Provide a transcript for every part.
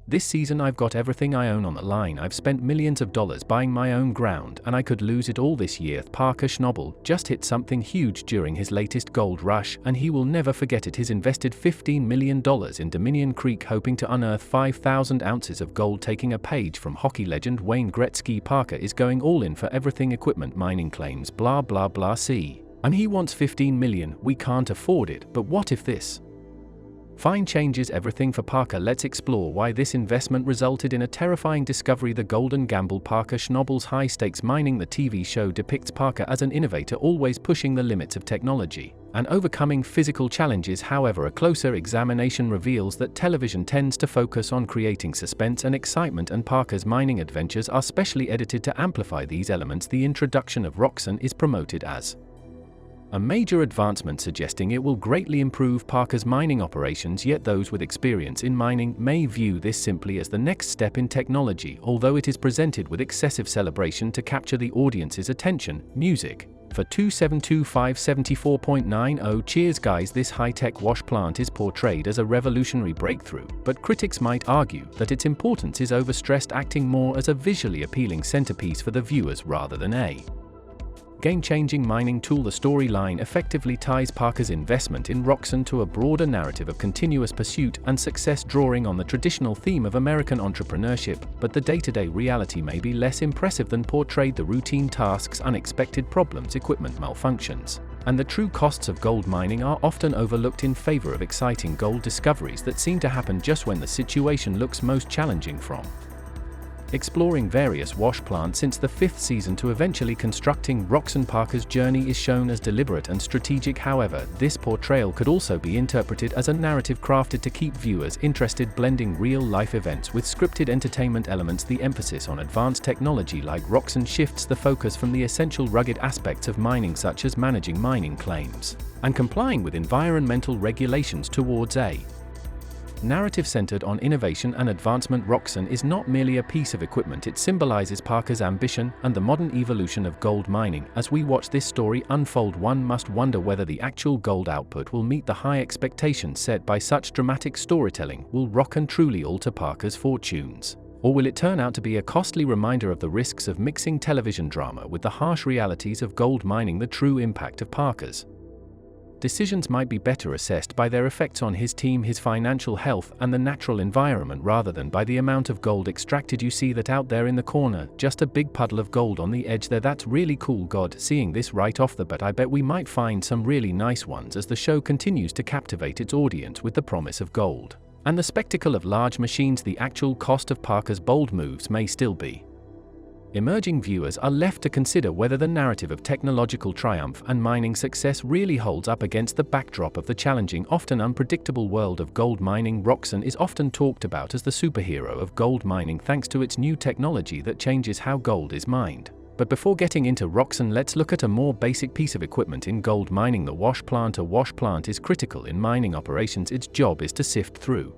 This season I've got everything I own on the line. I've spent millions of dollars buying my own ground, and I could lose it all this year. Parker Schnabel just hit something huge during his latest gold rush, and he will never forget it. He's invested $15 million in Dominion Creek, hoping to unearth 5,000 ounces of gold. Taking a page from hockey legend Wayne Gretzky, Parker is going all in for everything. Equipment mining claims blah blah blah see. And he wants $15 million. We can't afford it, but what if this fine changes everything for Parker? Let's explore why this investment resulted in a terrifying discovery: the golden gamble. Parker Schnabel's high-stakes mining. The TV show depicts Parker as an innovator, always pushing the limits of technology and overcoming physical challenges. However, a closer examination reveals that television tends to focus on creating suspense and excitement, and Parker's mining adventures are specially edited to amplify these elements. The introduction of Roxanne is promoted as a major advancement, suggesting it will greatly improve Parker's mining operations, yet those with experience in mining may view this simply as the next step in technology, although it is presented with excessive celebration to capture the audience's attention. Music for 272574.90. Cheers guys. This high-tech wash plant is portrayed as a revolutionary breakthrough, but critics might argue that its importance is overstressed, acting more as a visually appealing centerpiece for the viewers rather than a game-changing mining tool. The storyline effectively ties Parker's investment in Roxanne to a broader narrative of continuous pursuit and success, drawing on the traditional theme of American entrepreneurship, but the day-to-day reality may be less impressive than portrayed. The routine tasks, unexpected problems, equipment malfunctions, and the true costs of gold mining are often overlooked in favor of exciting gold discoveries that seem to happen just when the situation looks most challenging. From exploring various wash plants since the 5th season to eventually constructing Roxanne, Parker's journey is shown as deliberate and strategic. However, this portrayal could also be interpreted as a narrative crafted to keep viewers interested, blending real-life events with scripted entertainment elements. The emphasis on advanced technology like Roxanne shifts the focus from the essential rugged aspects of mining, such as managing mining claims and complying with environmental regulations, towards a narrative centered on innovation and advancement. Roxanne is not merely a piece of equipment, it symbolizes Parker's ambition and the modern evolution of gold mining. As we watch this story unfold, one must wonder whether the actual gold output will meet the high expectations set by such dramatic storytelling. Will Roxanne truly alter Parker's fortunes, or will it turn out to be a costly reminder of the risks of mixing television drama with the harsh realities of gold mining? The true impact of Parker's decisions might be better assessed by their effects on his team, his financial health, and the natural environment, rather than by the amount of gold extracted. You see that out there in the corner, just a big puddle of gold on the edge there. That's really cool. God, seeing this right off the bat, I bet we might find some really nice ones as the show continues to captivate its audience with the promise of gold and the spectacle of large machines. The actual cost of Parker's bold moves may still be emerging. Viewers are left to consider whether the narrative of technological triumph and mining success really holds up against the backdrop of the challenging, often unpredictable world of gold mining. Roxanne is often talked about as the superhero of gold mining thanks to its new technology that changes how gold is mined. But before getting into Roxanne, let's look at a more basic piece of equipment in gold mining: the wash plant. A wash plant is critical in mining operations. Its job is to sift through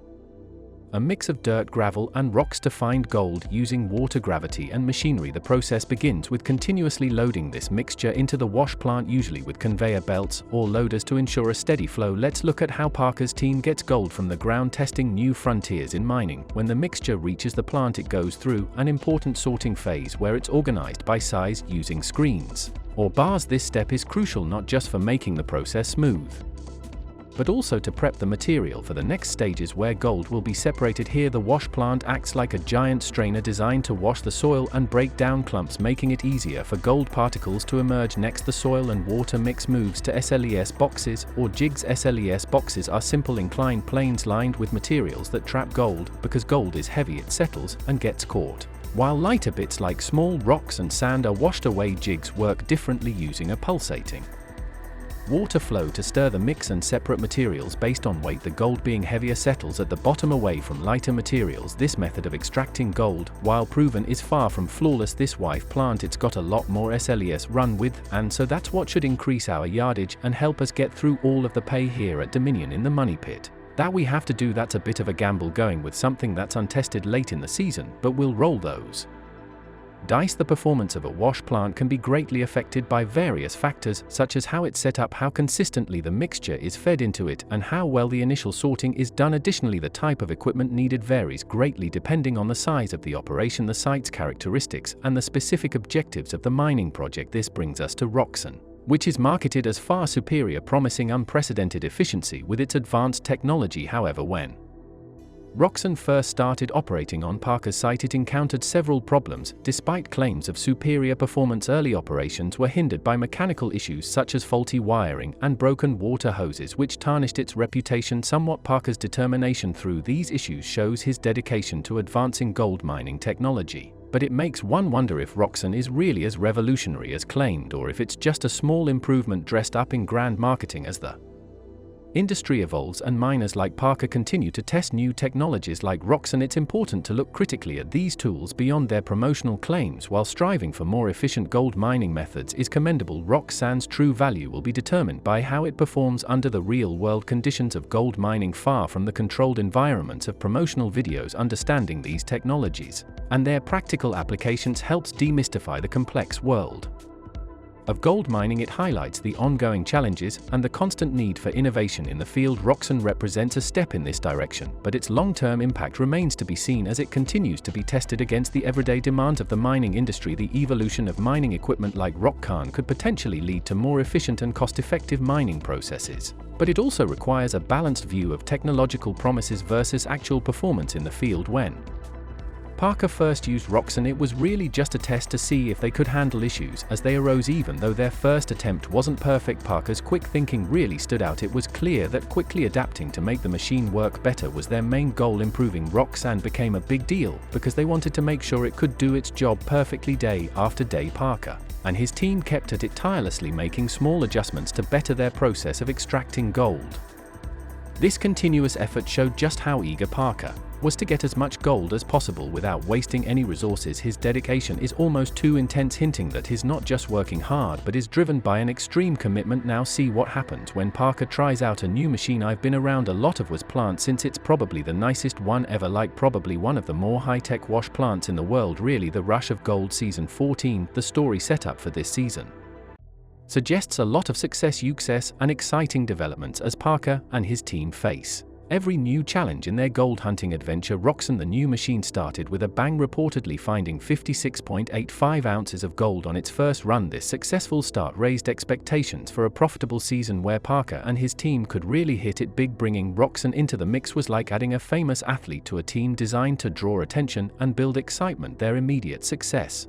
a mix of dirt, gravel, and rocks to find gold using water, gravity, and machinery. The process begins with continuously loading this mixture into the wash plant, usually with conveyor belts or loaders to ensure a steady flow. Let's look at how Parker's team gets gold from the ground, testing new frontiers in mining. When the mixture reaches the plant, it goes through an important sorting phase where it's organized by size using screens or bars. This step is crucial not just for making the process smooth, but also to prep the material for the next stages where gold will be separated. Here, the wash plant acts like a giant strainer designed to wash the soil and break down clumps, making it easier for gold particles to emerge. Next, the soil and water mix moves to SLES boxes or jigs. SLES boxes are simple inclined planes lined with materials that trap gold. Because gold is heavy, it settles and gets caught, while lighter bits like small rocks and sand are washed away. Jigs work differently, using a pulsating water flow to stir the mix and separate materials based on weight. The gold, being heavier, settles at the bottom away from lighter materials. This method of extracting gold, while proven, is far from flawless. This wife plant, it's got a lot more SLES run with, and so that's what should increase our yardage and help us get through all of the pay here at Dominion in the money pit that we have to do. That's a bit of a gamble going with something that's untested late in the season, but we'll roll those The performance of a wash plant can be greatly affected by various factors such as how it's set up, how consistently the mixture is fed into it, and how well the initial sorting is done. Additionally, the type of equipment needed varies greatly depending on the size of the operation, the site's characteristics, and the specific objectives of the mining project. This brings us to Roxen, which is marketed as far superior, promising unprecedented efficiency with its advanced technology. However, when Roxen first started operating on Parker's site, it encountered several problems. Despite claims of superior performance, early operations were hindered by mechanical issues such as faulty wiring and broken water hoses, which tarnished its reputation somewhat. Parker's determination through these issues shows his dedication to advancing gold mining technology. But it makes one wonder if Roxen is really as revolutionary as claimed, or if it's just a small improvement dressed up in grand marketing. As the industry evolves and miners like Parker continue to test new technologies like Roxen, it's important to look critically at these tools beyond their promotional claims. While striving for more efficient gold mining methods is commendable, Roxen's true value will be determined by how it performs under the real-world conditions of gold mining, far from the controlled environments of promotional videos. Understanding these technologies and their practical applications helps demystify the complex world of gold mining. It highlights the ongoing challenges and the constant need for innovation in the field. Roxen represents a step in this direction, but its long-term impact remains to be seen as it continues to be tested against the everyday demands of the mining industry. The evolution of mining equipment like Roxen could potentially lead to more efficient and cost-effective mining processes, but it also requires a balanced view of technological promises versus actual performance in the field. When Parker first used Roxen, it was really just a test to see if they could handle issues as they arose. Even though their first attempt wasn't perfect, Parker's quick thinking really stood out. It was clear that quickly adapting to make the machine work better was their main goal. Improving Roxen became a big deal because they wanted to make sure it could do its job perfectly day after day. Parker and his team kept at it tirelessly, making small adjustments to better their process of extracting gold. This continuous effort showed just how eager Parker was to get as much gold as possible without wasting any resources. His dedication is almost too intense, hinting that he's not just working hard but is driven by an extreme commitment. Now see what happens when Parker tries out a new machine. I've been around a lot of wash plants since it's probably the nicest one ever, like probably one of the more high-tech wash plants in the world. Really, the rush of gold. Season 14, the story setup for this season suggests a lot of success and exciting developments as Parker and his team face every new challenge in their gold hunting adventure. Roxen, the new machine, started with a bang, reportedly finding 56.85 ounces of gold on its first run. This successful start raised expectations for a profitable season where Parker and his team could really hit it big. Bringing Roxen into the mix was like adding a famous athlete to a team designed to draw attention and build excitement. Their immediate success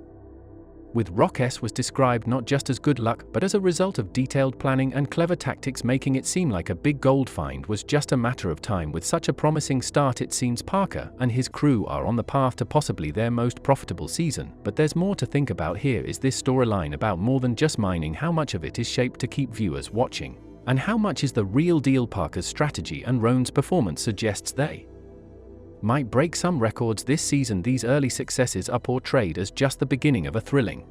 with Roxen was described not just as good luck, but as a result of detailed planning and clever tactics, making it seem like a big gold find was just a matter of time. With such a promising start, it seems Parker and his crew are on the path to possibly their most profitable season. But there's more to think about here. Is this storyline about more than just mining? How much of it is shaped to keep viewers watching? And how much is the real deal? Parker's strategy and Roan's performance suggests they might break some records this season. These early successes are portrayed as just the beginning of a thrilling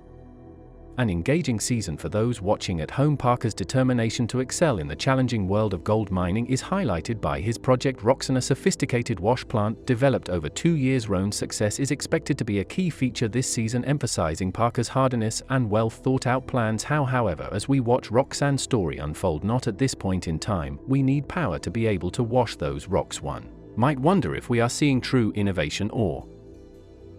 and engaging season for those watching at home. Parker's determination to excel in the challenging world of gold mining is highlighted by his project Roxen, a sophisticated wash plant developed over 2 years. Roan's success is expected to be a key feature this season, emphasizing Parker's hardiness and well thought out plans. However, as we watch Roxan's story unfold, not at this point in time, we need power to be able to wash those rocks. One might wonder if we are seeing true innovation or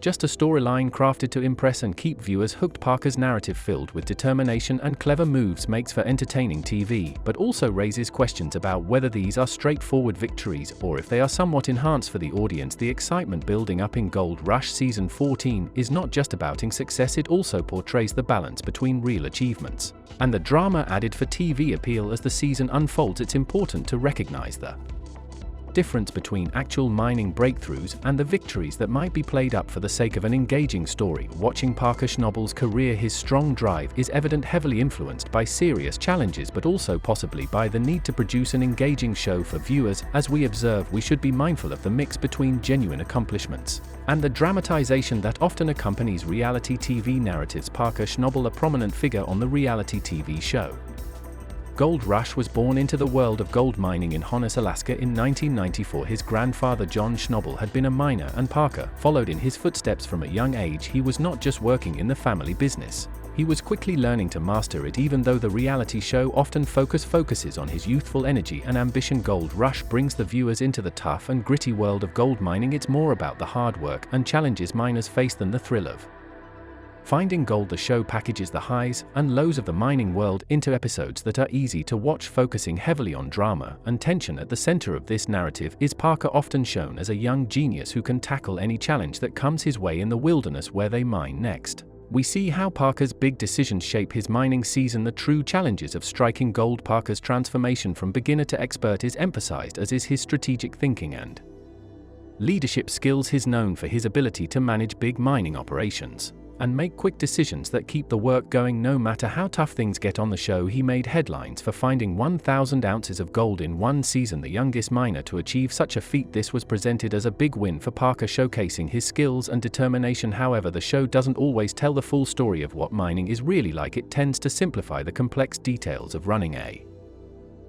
just a storyline crafted to impress and keep viewers hooked. Parker's narrative, filled with determination and clever moves, makes for entertaining TV, but also raises questions about whether these are straightforward victories or if they are somewhat enhanced for the audience. The excitement building up in Gold Rush Season 14 is not just about success, it also portrays the balance between real achievements and the drama added for TV appeal. As the season unfolds, it's important to recognize the difference between actual mining breakthroughs and the victories that might be played up for the sake of an engaging story. Watching Parker Schnabel's career, his strong drive is evident, heavily influenced by serious challenges but also possibly by the need to produce an engaging show for viewers. As we observe, we should be mindful of the mix between genuine accomplishments and the dramatization that often accompanies reality TV narratives. Parker Schnabel, a prominent figure on the reality TV show Gold Rush was born into the world of gold mining in Honus, Alaska in 1994. His grandfather John Schnabel had been a miner, and Parker followed in his footsteps from a young age. He was not just working in the family business. He was quickly learning to master it, even though the reality show often focuses on his youthful energy and ambition. Gold Rush brings the viewers into the tough and gritty world of gold mining. It's more about the hard work and challenges miners face than the thrill of finding gold. The show packages the highs and lows of the mining world into episodes that are easy to watch, focusing heavily on drama and tension. At the center of this narrative is Parker, often shown as a young genius who can tackle any challenge that comes his way in the wilderness where they mine next. We see how Parker's big decisions shape his mining season, the true challenges of striking gold. Parker's transformation from beginner to expert is emphasized, as is his strategic thinking and leadership skills. He's known for his ability to manage big mining operations and make quick decisions that keep the work going no matter how tough things get. On the show, he made headlines for finding 1,000 ounces of gold in one season, the youngest miner to achieve such a feat. This was presented as a big win for Parker, showcasing his skills and determination. However, the show doesn't always tell the full story of what mining is really like. It tends to simplify the complex details of running a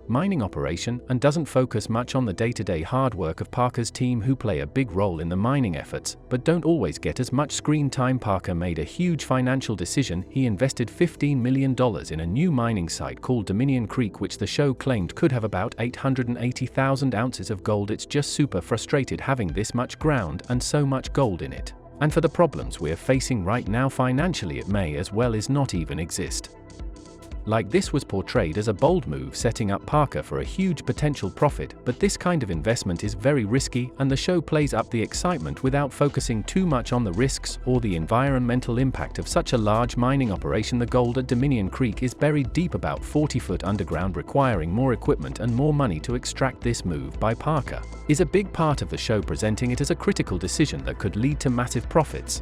mining operation and doesn't focus much on the day-to-day hard work of Parker's team, who play a big role in the mining efforts but don't always get as much screen time. Parker made a huge financial decision. He invested $15 million in a new mining site called Dominion Creek, which the show claimed could have about 880,000 ounces of gold. It's just super frustrated having this much ground and so much gold in it. And for the problems we're facing right now financially, it may as well as not even exist. Like, this was portrayed as a bold move, setting up Parker for a huge potential profit, but this kind of investment is very risky, and the show plays up the excitement without focusing too much on the risks or the environmental impact of such a large mining operation. The gold at Dominion Creek is buried deep, about 40 feet underground, requiring more equipment and more money to extract. This move by Parker is a big part of the show, presenting it as a critical decision that could lead to massive profits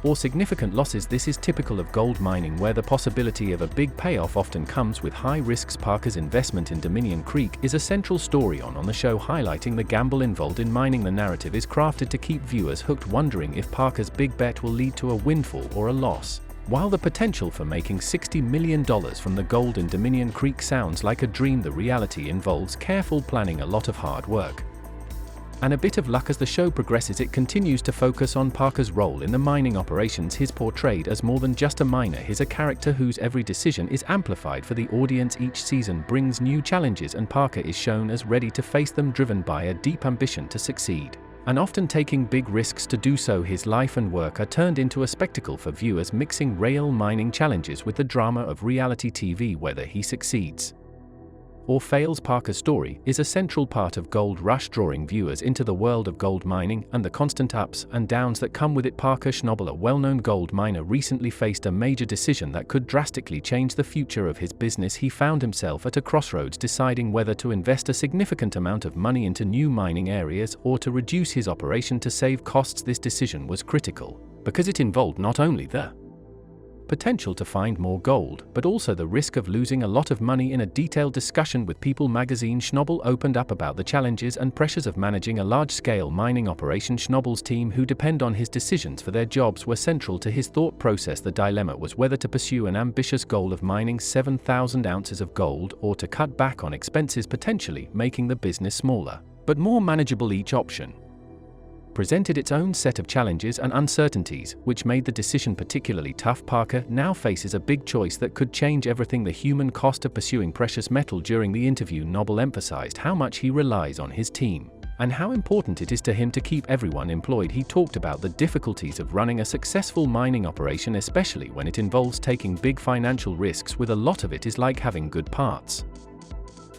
or significant losses. This is typical of gold mining, where the possibility of a big payoff often comes with high risks. Parker's investment in Dominion Creek is a central story on the show, highlighting the gamble involved in mining. The narrative is crafted to keep viewers hooked, wondering if Parker's big bet will lead to a windfall or a loss. While the potential for making $60 million from the gold in Dominion Creek sounds like a dream, the reality involves careful planning, a lot of hard work, and a bit of luck. As the show progresses, it continues to focus on Parker's role in the mining operations. He's portrayed as more than just a miner. He's a character whose every decision is amplified for the audience. Each season brings new challenges, and Parker is shown as ready to face them, driven by a deep ambition to succeed, and often taking big risks to do so. His life and work are turned into a spectacle for viewers, mixing real mining challenges with the drama of reality TV. Whether he succeeds or fails, Parker's story is a central part of Gold Rush, drawing viewers into the world of gold mining and the constant ups and downs that come with it. Parker Schnabel, a well-known gold miner, recently faced a major decision that could drastically change the future of his business. He found himself at a crossroads, deciding whether to invest a significant amount of money into new mining areas or to reduce his operation to save costs. This decision was critical because it involved not only the potential to find more gold, but also the risk of losing a lot of money. In a detailed discussion with People magazine, Schnabel opened up about the challenges and pressures of managing a large-scale mining operation. Schnabel's team, who depend on his decisions for their jobs, were central to his thought process. The dilemma was whether to pursue an ambitious goal of mining 7,000 ounces of gold or to cut back on expenses, potentially making the business smaller but more manageable. Each option presented its own set of challenges and uncertainties, which made the decision particularly tough. Parker now faces a big choice that could change everything: the human cost of pursuing precious metal. During the interview, Schnabel emphasized how much he relies on his team and how important it is to him to keep everyone employed. He talked about the difficulties of running a successful mining operation, especially when it involves taking big financial risks. With a lot of it is like having good parts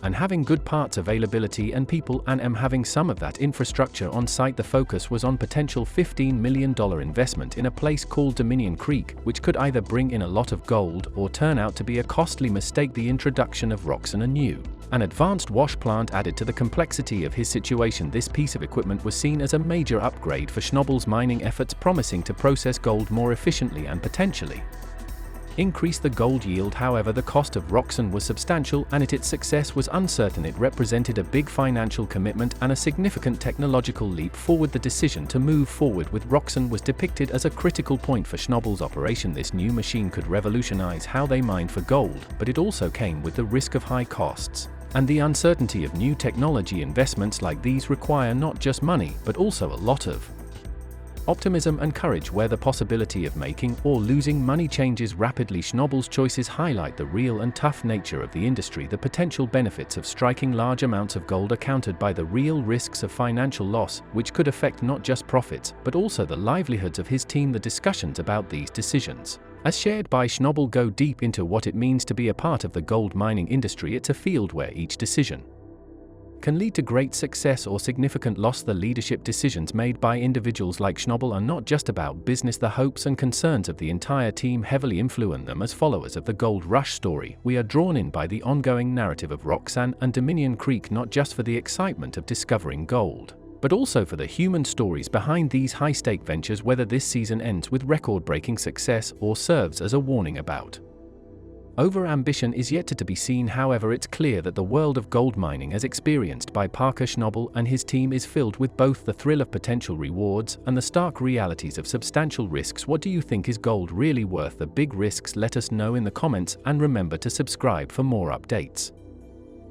and having good parts availability and people, and having some of that infrastructure on site. The focus was on potential $15 million investment in a place called Dominion Creek, which could either bring in a lot of gold or turn out to be a costly mistake. The introduction of rocks and an advanced wash plant added to the complexity of his situation. This piece of equipment was seen as a major upgrade for Schnabel's mining efforts, promising to process gold more efficiently and potentially increased the gold yield. However, the cost of Roxanne was substantial and its success was uncertain. It represented a big financial commitment and a significant technological leap forward. The decision to move forward with Roxanne was depicted as a critical point for Schnabel's operation. This new machine could revolutionize how they mined for gold, but it also came with the risk of high costs and the uncertainty of new technology. Investments like these require not just money, but also a lot of optimism and courage, where the possibility of making or losing money changes rapidly. Schnabel's choices highlight the real and tough nature of the industry. The potential benefits of striking large amounts of gold are countered by the real risks of financial loss, which could affect not just profits, but also the livelihoods of his team. The discussions about these decisions, as shared by Schnabel, go deep into what it means to be a part of the gold mining industry. It's a field where each decision can lead to great success or significant loss. The leadership decisions made by individuals like Schnabel are not just about business. The hopes and concerns of the entire team heavily influence them. As followers of the Gold Rush story, we are drawn in by the ongoing narrative of Roxanne and Dominion Creek, not just for the excitement of discovering gold, but also for the human stories behind these high-stake ventures. Whether this season ends with record-breaking success or serves as a warning about over-ambition is yet to be seen. However, it's clear that the world of gold mining as experienced by Parker Schnabel and his team is filled with both the thrill of potential rewards and the stark realities of substantial risks. What do you think? Is gold really worth the big risks? Let us know in the comments, and remember to subscribe for more updates.